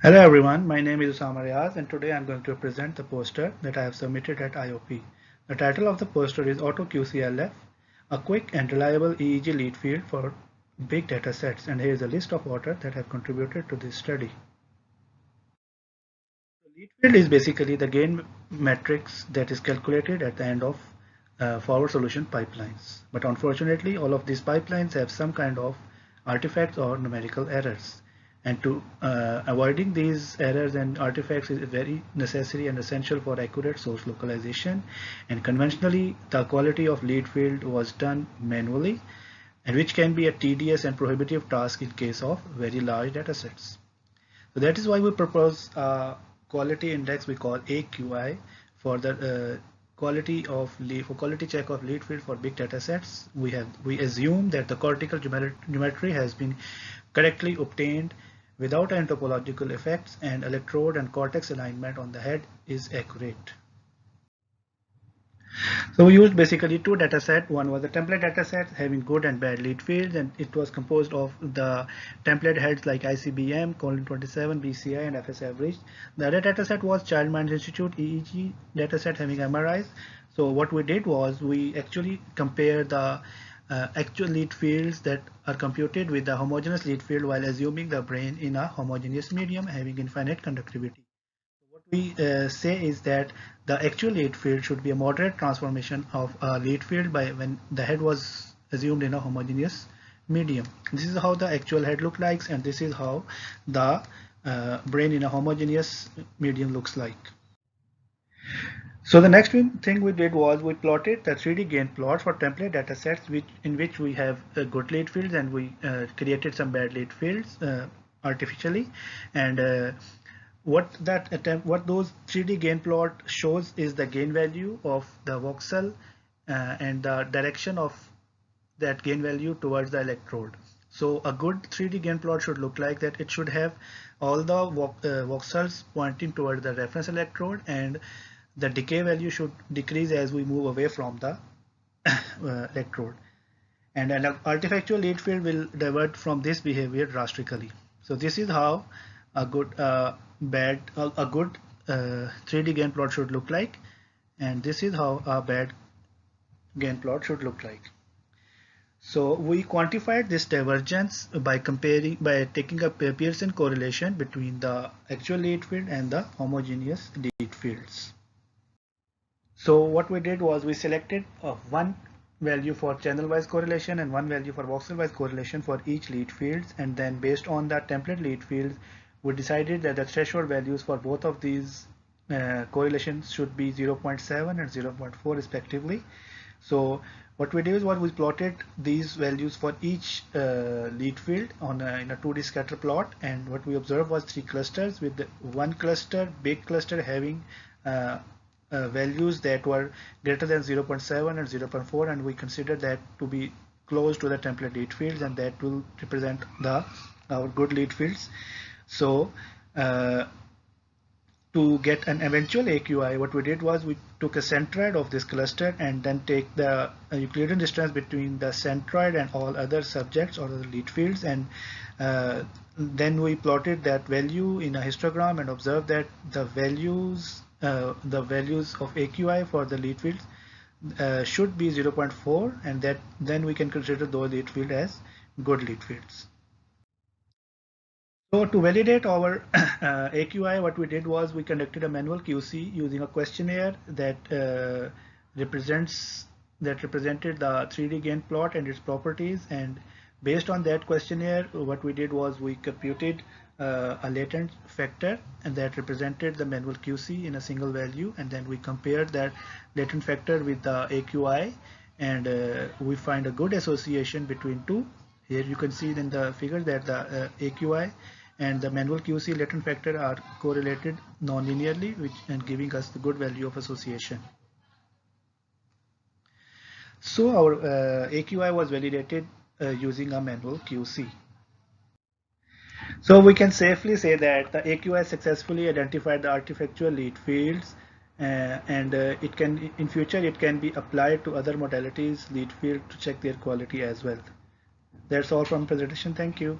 Hello everyone, my name is Usama Riaz and today I'm going to present the poster that I have submitted at IOP. The title of the poster is Auto-QCLF, a quick and reliable EEG lead field for big data sets, and here is a list of authors that have contributed to this study. The lead field is basically the gain matrix that is calculated at the end of forward solution pipelines. But unfortunately, all of these pipelines have some kind of artifacts or numerical errors. And to avoiding these errors and artifacts is very necessary and essential for accurate source localization. And conventionally, the quality of lead field was done manually, and which can be a tedious and prohibitive task in case of very large data sets. So that is why we propose a quality index we call AQI for the quality check of lead field for big data sets. We assume that the cortical geometry has been correctly obtained without any topological effects, and electrode and cortex alignment on the head is accurate. So we used basically two data sets. One was a template data set having good and bad lead fields, and it was composed of the template heads like ICBM, colon 27, BCI, and FS average. The other data set was Child Minds Institute EEG data set having MRIs. So what we did was we actually compared the actual lead fields that are computed with the homogeneous lead field while assuming the brain in a homogeneous medium having infinite conductivity. What we say is that the actual lead field should be a moderate transformation of a lead field by when the head was assumed in a homogeneous medium. This is how the actual head looks like, and this is how the brain in a homogeneous medium looks like. So the next thing we did was we plotted the 3D gain plot for template datasets in which we have good lead fields, and we created some bad lead fields artificially. And what those 3D gain plot shows is the gain value of the voxel and the direction of that gain value towards the electrode. So a good 3D gain plot should look like that. It should have all the voxels pointing toward the reference electrode, and the decay value should decrease as we move away from the electrode. And an artifactual lead field will divert from this behavior drastically. So this is how a good a good 3D gain plot should look like, and this is how a bad gain plot should look like. So we quantified this divergence by taking a Pearson correlation between the actual lead field and the homogeneous lead fields. So what we did was we selected one value for channel-wise correlation and one value for voxel-wise correlation for each lead fields, and then based on that template lead fields, we decided that the threshold values for both of these correlations should be 0.7 and 0.4 respectively. So what we did is we plotted these values for each lead field in a 2D scatter plot, and what we observed was three clusters, with one big cluster having values that were greater than 0.7 and 0.4, and we consider that to be close to the template lead fields, and that will represent our good lead fields. So to get an eventual AQI, what we did was we took a centroid of this cluster and then take the Euclidean distance between the centroid and all other subjects or the lead fields, and then we plotted that value in a histogram and observed that the values of AQI for the lead fields should be 0.4, and that then we can consider those lead fields as good lead fields. So to validate our AQI, what we did was we conducted a manual QC using a questionnaire that represented the 3D gain plot and its properties, and based on that questionnaire, what we did was we computed a latent factor, and that represented the manual QC in a single value, and then we compared that latent factor with the AQI, and we find a good association between two. Here you can see in the figure that the AQI and the manual QC latent factor are correlated non-linearly, and giving us the good value of association. So our AQI was validated using a manual QC. So we can safely say that the AQI successfully identified the artifactual lead fields, and in future it can be applied to other modalities lead field to check their quality as well. That's all from presentation. Thank you.